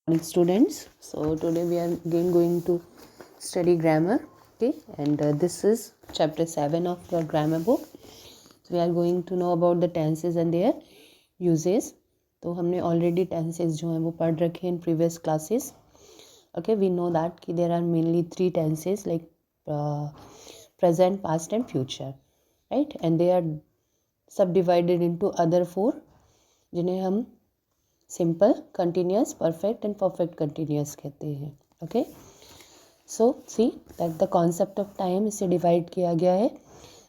Morning students. So today we are again going to study grammar, okay, and this is chapter 7 of your grammar book. So we are going to know about the tenses and their uses. तो हमने already tenses जो हैं वो पढ़ रखे in previous classes. Okay, we know that कि there are mainly three tenses like present, past and future, right, and they are subdivided into other four जिन्हें हम simple, continuous, perfect and perfect continuous कहते हैं. Okay, so see that the concept of time इससे divide किया गया है.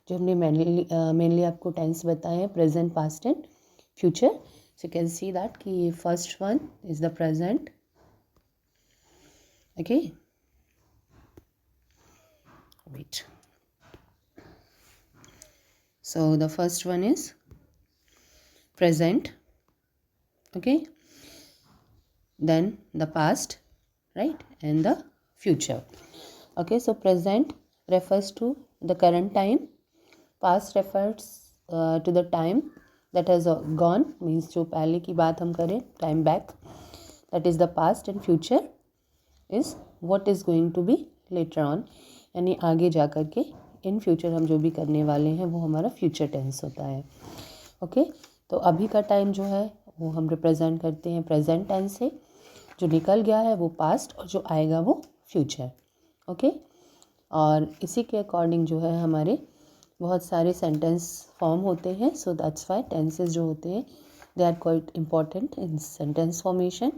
जो हमने मेनली आपको टेंस बताए हैं, present, past and future. So you can see that कि first one is the present. Okay, wait. So the first one is present. Okay, then the past, right, and the future. Okay, so present refers to the current time, past refers to the time that has gone, means जो पहले की बात हम करें, time back, that is the past, and future is what is going to be later on, यानी आगे जा कर के in future हम जो भी करने वाले हैं वो हमारा future tense होता है. Okay, तो अभी का टाइम जो है वो हम रिप्रेजेंट करते हैं प्रेजेंट टेंस से. जो निकल गया है वो पास्ट और जो आएगा वो फ्यूचर. ओके, और इसी के अकॉर्डिंग जो है हमारे बहुत सारे सेंटेंस फॉर्म होते हैं. सो दैट्स वाई टेंसेस जो होते हैं they are quite important in sentence formation.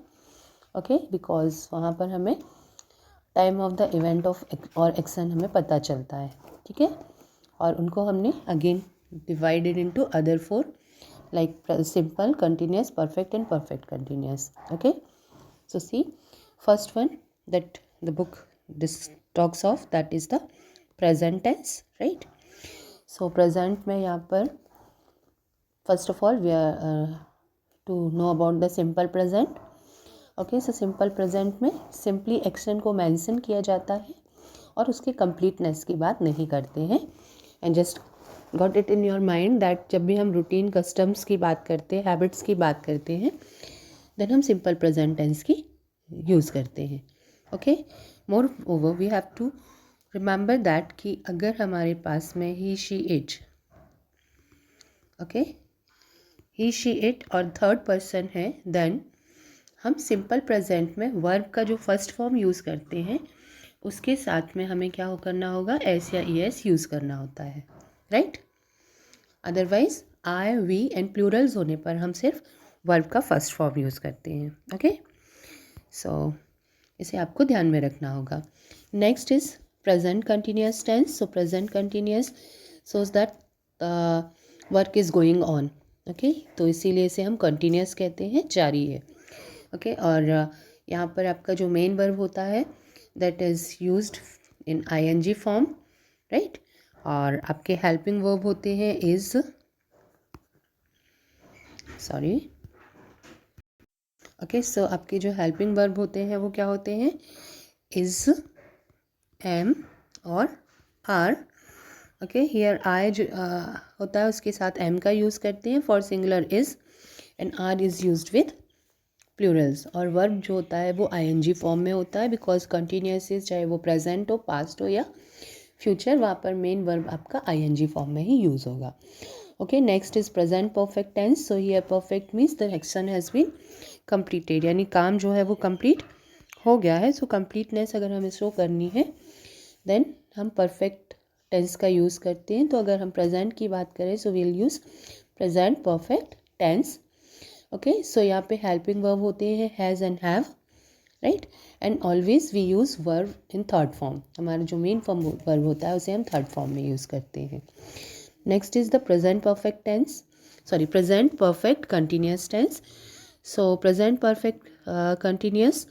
Okay, because वहाँ पर हमें time of the event of और एक्शन हमें पता चलता है. ठीक है, और उनको हमने again divided into other four like simple, continuous, perfect and perfect continuous. Okay, so see, first one that the book this talks of, that is the present tense, right? So present में यहाँ पर first of all we are to know about the simple present. Okay, so simple present में simply action को mention किया जाता है और उसके completeness की बात नहीं करते हैं. and just got it in your mind that जब भी हम रूटीन कस्टम्स की बात करते हैं, हैबिट्स की बात करते हैं, देन हम सिंपल प्रेजेंट टेंस की यूज़ करते हैं. Okay, moreover we have to remember that कि अगर हमारे पास में he, she, it, okay, he, she, it और थर्ड पर्सन है, देन हम सिंपल प्रेजेंट में वर्ब का जो फर्स्ट फॉर्म यूज़ करते हैं उसके साथ में हमें क्या करना होगा, एस या ई एस यूज़ करना होता है, right. Otherwise I, we and plurals होने पर हम सिर्फ वर्ब का फर्स्ट फॉर्म यूज़ करते हैं. ओके, सो इसे आपको ध्यान में रखना होगा. Next is present continuous tense. So present continuous shows that work is going on. Okay, तो इसीलिए इसे हम कंटिन्यूस कहते हैं, जारी है. ओके, और यहाँ पर आपका जो मेन वर्ब होता है that is used in ING form, right. और आपके हेल्पिंग वर्ब होते हैं इज़, सॉरी, ओके, सो आपके जो हेल्पिंग वर्ब होते हैं वो क्या होते हैं, इज़, एम और आर. ओके, हियर आई जो होता है उसके साथ एम का यूज़ करते हैं for singular is, and are is used with plurals. और वर्ब जो होता है वो आईएनजी फॉर्म में होता है बिकॉज कंटिन्यूस इज, चाहे वो प्रेजेंट हो, पास्ट हो या फ्यूचर, वहाँ पर मेन वर्ब आपका आईएनजी फॉर्म में ही यूज़ होगा. Okay, next is present perfect tense. So here perfect means the action has been completed, यानी काम जो है वो कंप्लीट हो गया है. सो कंप्लीटनेस अगर हमें शो करनी है देन हम परफेक्ट टेंस का यूज़ करते हैं. तो अगर हम प्रेजेंट की बात करें so we'll use present perfect tense. Okay, so यहाँ पे हेल्पिंग वर्ब होते हैं has and have, right, and always we use verb in third form. हमारा जो मेन फॉर्म वर्ब होता है उसे हम थर्ड फॉर्म में यूज़ करते हैं. Next is the present perfect tense, sorry, present perfect continuous tense. So present perfect continuous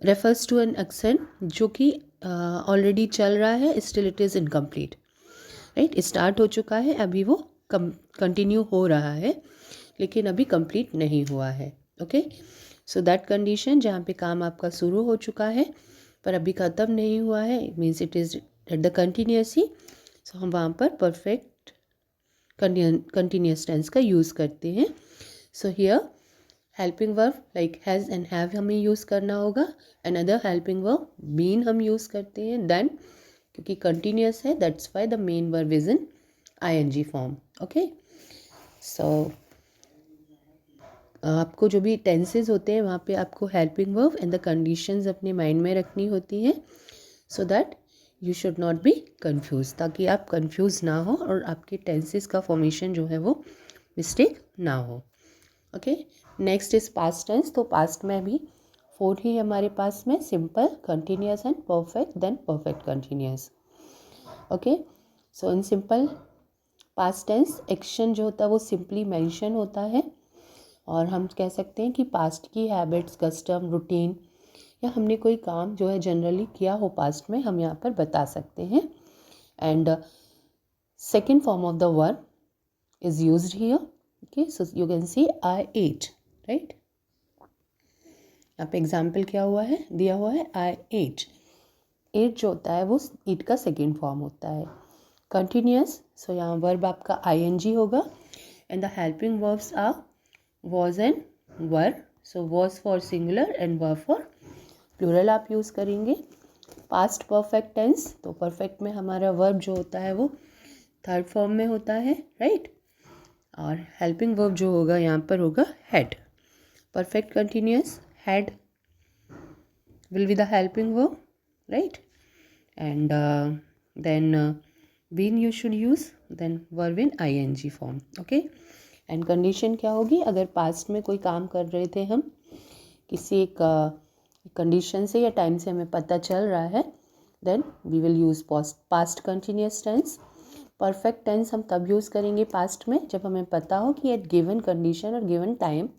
refers to an action जो कि ऑलरेडी चल रहा है, still it is incomplete, right. Start हो चुका है, अभी वो कंटिन्यू हो रहा है लेकिन अभी कंप्लीट नहीं हुआ है. ओके, सो दैट कंडीशन जहाँ पे काम आपका शुरू हो चुका है पर अभी ख़त्म नहीं हुआ है, means it is at the continuity. So हम वहाँ पर परफेक्ट कंटिन्यूस टेंस का यूज़ करते हैं. So here helping verb like has and have हमें यूज़ करना होगा. अनदर हेल्पिंग वर्ब बीन हम यूज़ करते हैं. देन क्योंकि कंटिन्यूस है that's why the main verb is in ing form. Okay, so आपको जो भी टेंसेज होते हैं वहाँ पे आपको helping verb and the conditions अपने माइंड में रखनी होती हैं so that you should not be confuse, ताकि आप कंफ्यूज ना हो और आपके टेंसेस का फॉर्मेशन जो है वो मिस्टेक ना हो. Okay, next is past tense. तो पास्ट में भी 4 ही हमारे पास में, simple, continuous and perfect, then perfect continuous. Okay, so in simple past tense action जो होता है वो सिंपली मेंशन होता है और हम कह सकते हैं कि पास्ट की हैबिट्स, कस्टम, रूटीन या हमने कोई काम जो है जनरली किया हो पास्ट में हम यहाँ पर बता सकते हैं. And second form of the verb is used here. Okay, so you can see I ate, right. यहाँ पे एग्जाम्पल क्या हुआ है, दिया हुआ है आई एट. एट जो होता है वो ईट का सेकेंड फॉर्म होता है. कंटिन्यूस, सो यहाँ वर्ब आपका ing होगा and the helping verbs are was and were. So was for singular and were for plural आप यूज़ करेंगे. past perfect tense, तो perfect में हमारा verb जो होता है वो थर्ड फॉर्म में होता है, राइट. और helping verb जो होगा यहाँ पर होगा had. perfect continuous had will be the helping verb, right. and then been you should use, then verb in ing form. okay, and condition क्या होगी, अगर पास्ट में कोई काम कर रहे थे हम, किसी एक कंडीशन से या टाइम से हमें पता चल रहा है, then we will use past continuous tense. Perfect tense हम तब यूज़ करेंगे पास्ट में जब हमें पता हो कि एट गिवन कंडीशन और given time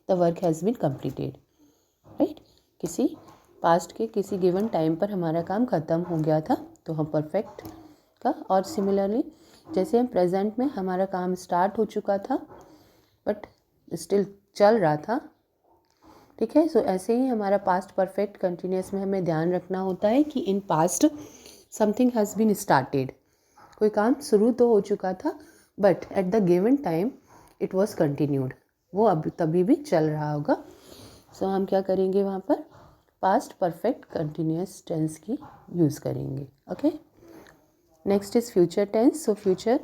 the work has been completed, right. किसी पास्ट के किसी गिवन टाइम पर हमारा काम ख़त्म हो गया था तो हम परफेक्ट का. और सिमिलरली जैसे हम प्रेजेंट में हमारा काम स्टार्ट हो चुका था बट स्टिल चल रहा था, ठीक है. सो ऐसे ही हमारा पास्ट परफेक्ट कंटिन्यूस में हमें ध्यान रखना होता है कि in past something has been started, कोई काम शुरू तो हो चुका था but at the given time it was continued, वो अब तभी भी चल रहा होगा. सो हम क्या करेंगे वहाँ पर पास्ट परफेक्ट कंटिन्यूस टेंस की यूज़ करेंगे. Okay, next is future tense. So future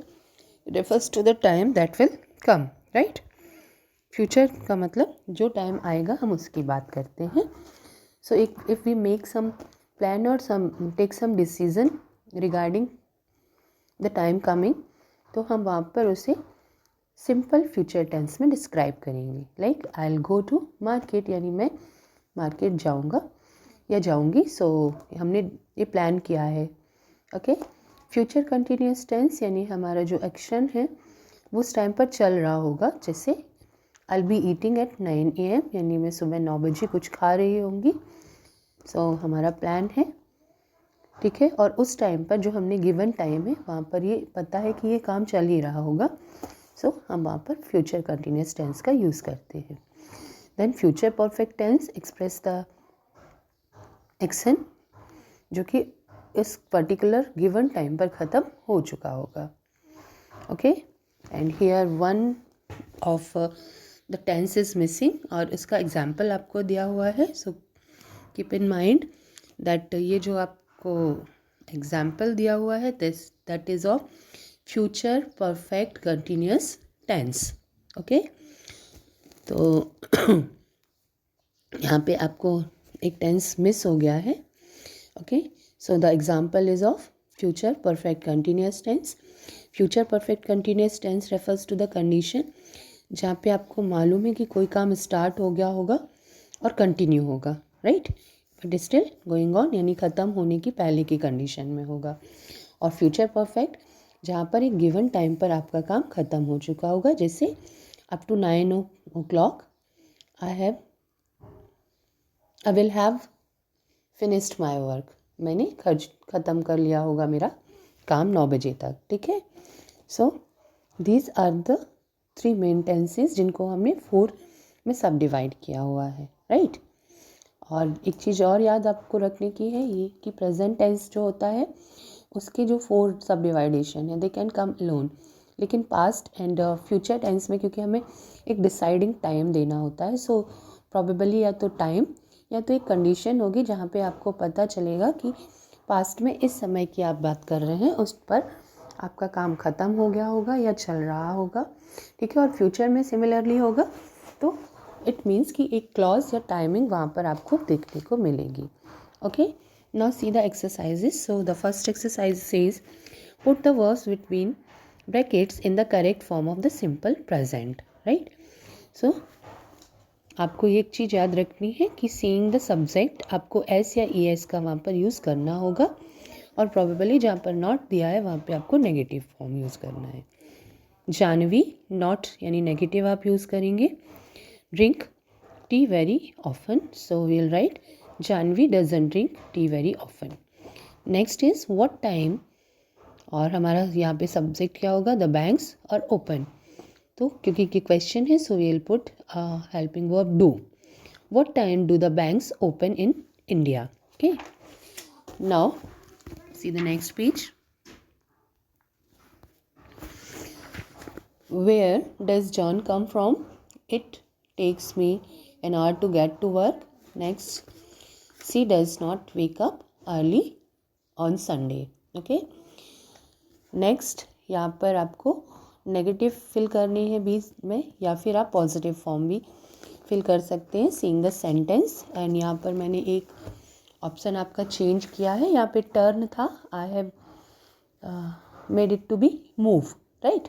refers to the time that will come, right. future का मतलब जो टाइम आएगा हम उसकी बात करते हैं. so if we make some plan or some take some decision regarding the time coming, तो हम वहाँ पर उसे सिंपल फ्यूचर टेंस में डिस्क्राइब करेंगे. Like I will go to market, यानी मैं मार्केट जाऊँगा या जाऊँगी. सो हमने ये प्लान किया है. ओके, फ्यूचर कंटिन्यूस टेंस यानी हमारा जो एक्शन है वो उस टाइम पर चल रहा होगा. जैसे आई बी ईटिंग एट 9 AM, यानी मैं सुबह 9 बजे कुछ खा रही होंगी. सो हमारा प्लान है, ठीक है. और उस टाइम पर जो हमने गिवन टाइम है वहाँ पर ये पता है कि ये काम चल ही रहा होगा. सो हम वहाँ पर फ्यूचर कंटिन्यूस टेंस का यूज़ करते हैं. Then future perfect tense express the action जो कि इस पर्टिकुलर गिवन टाइम पर ख़त्म हो चुका होगा. Okay, and here one of the tense is missing और इसका एग्जाम्पल आपको दिया हुआ है. So keep in mind that ये जो आपको एग्जाम्पल दिया हुआ है that is of future perfect continuous tense. Okay, तो यहाँ पे आपको एक टेंस मिस हो गया है. Okay, so the example is of future perfect continuous tense. future perfect continuous tense refers to the condition जहाँ पे आपको मालूम है कि कोई काम स्टार्ट हो गया होगा और कंटिन्यू होगा, right, but still going on, यानी ख़त्म होने की पहले की कंडीशन में होगा. और फ्यूचर परफेक्ट जहाँ पर एक गिवन टाइम पर आपका काम ख़त्म हो चुका होगा. जैसे up to 9 o'clock I will have finished my work, मैंने ख़त्म कर लिया होगा मेरा काम 9 बजे तक, ठीक है. So these are the 3 main tenses जिनको हमने 4 में सब डिवाइड किया हुआ है, राइट. और एक चीज़ और याद आपको रखने की है ये कि प्रेजेंट टेंस जो होता है उसके जो 4 सब डिवाइडेशन है दे कैन कम अलोन, लेकिन पास्ट एंड फ्यूचर टेंस में क्योंकि हमें एक डिसाइडिंग टाइम देना होता है, सो प्रॉबेबली या तो टाइम या तो एक कंडीशन होगी जहाँ पे आपको पता चलेगा कि पास्ट में इस समय की आप बात कर रहे हैं, उस पर आपका काम ख़त्म हो गया होगा या चल रहा होगा, ठीक है। और फ्यूचर में सिमिलरली होगा, तो इट मीन्स कि एक क्लॉज या टाइमिंग वहाँ पर आपको देखने को मिलेगी। Okay, now see the exercises. So the first exercise says put the verbs between brackets in the correct form of the simple present, right. So आपको एक चीज़ याद रखनी है कि सीइंग द सब्जेक्ट आपको एस या ई एस का वहाँ पर यूज़ करना होगा, और प्रॉबेबली जहाँ पर नॉट दिया है वहाँ पे आपको नेगेटिव फॉर्म यूज़ करना है। जानवी, नॉट यानी नेगेटिव आप यूज़ करेंगे। Drink tea very often, so we'll write Janvi doesn't drink tea very often. Next is what time, और हमारा यहाँ पे सब्जेक्ट क्या होगा, द बैंक्स और ओपन। तो क्योंकि क्वेश्चन है, so we'll put helping verb do. What time do the banks open in India? Okay, now see the next page. Where does John come from? It takes me an hour to get to work. Next, she does not wake up early on Sunday. Okay, next यहाँ पर आपको negative fill करनी है बीच में, या फिर आप positive form भी फिल कर सकते हैं सीइंग द सेंटेंस। एंड यहाँ पर मैंने एक ऑप्शन आपका चेंज किया है, यहाँ पे टर्न था, I have made it to be move, right.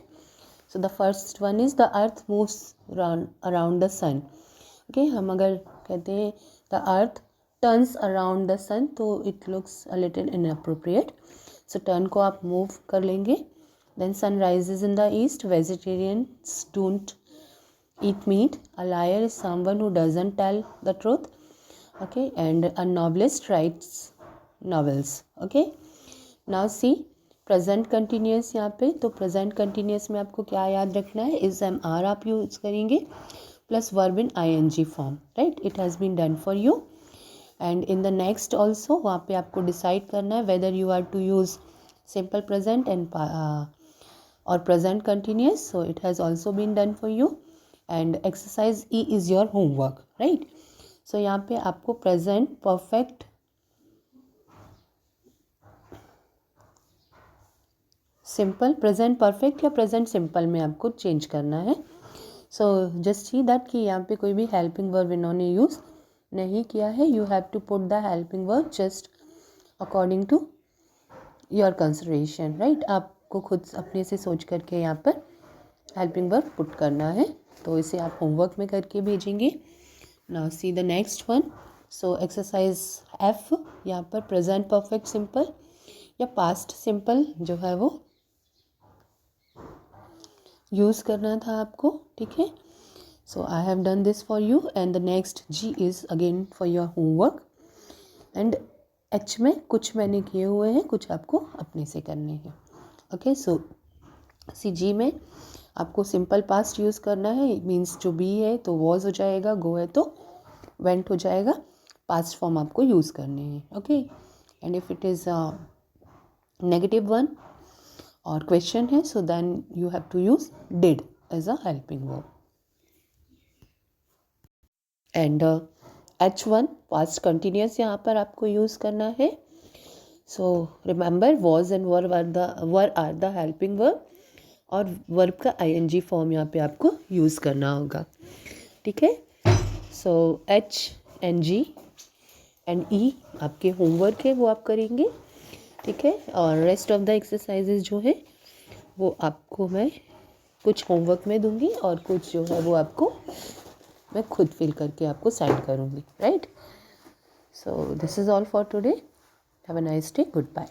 So the first one is the earth moves around the sun. Okay, हम अगर कहते हैं the earth turns around the sun, तो it looks a little inappropriate, so turn को आप move कर लेंगे। Then sun rises in the east, vegetarians don't eat meat, a liar is someone who doesn't tell the truth, okay, and a novelist writes novels. Okay, now see present continuous यहाँ पे, तो present continuous में आपको क्या याद रखना है, is am are आप यूज करेंगे plus verb in ing form, right, it has been done for you. and in the next also वहाँ पे आपको decide करना है whether you are to use simple present and or present continuous, so it has also been done for you. And exercise E is your homework, right. So यहाँ पे आपको present perfect simple, present perfect या present simple में आपको change करना है। So just see that कि यहाँ पे कोई भी हेल्पिंग वर्ब इन्होंने यूज़ नहीं किया है। You have to put the helping verb just according to your consideration, right. आपको खुद अपने से सोच करके यहाँ पर हेल्पिंग वर्ब पुट करना है, तो इसे आप होमवर्क में करके भेजेंगे। Now see the next one. So exercise F, यहाँ पर प्रेजेंट परफेक्ट सिंपल या पास्ट सिंपल जो है वो यूज़ करना था आपको, ठीक है। So I have done this for you and the next G is again for your homework. And H में कुछ मैंने किए हुए हैं, कुछ आपको अपने से करने हैं। ओके, सो सी जी में आपको सिंपल पास्ट यूज़ करना है, मीन्स जो बी है तो वॉज हो जाएगा, गो है तो वेंट हो जाएगा, पास्ट फॉर्म आपको यूज़ करने हैं। Okay, and if it is negative one और क्वेश्चन है, so then you have to use did as a helping verb. And H1 past continuous यहाँ पर आपको यूज़ करना है। So remember was and were are the helping verb, और verb का ing form यहाँ पे आपको यूज़ करना होगा, ठीक है। So H and G and E आपके होमवर्क है, वो आप करेंगे, ठीक है। और रेस्ट ऑफ द एक्सरसाइजेज जो है वो आपको मैं कुछ होमवर्क में दूंगी और कुछ जो है वो आपको मैं खुद फिल करके आपको सेंड करूँगी, right. So this is all for today, have a nice day, good bye.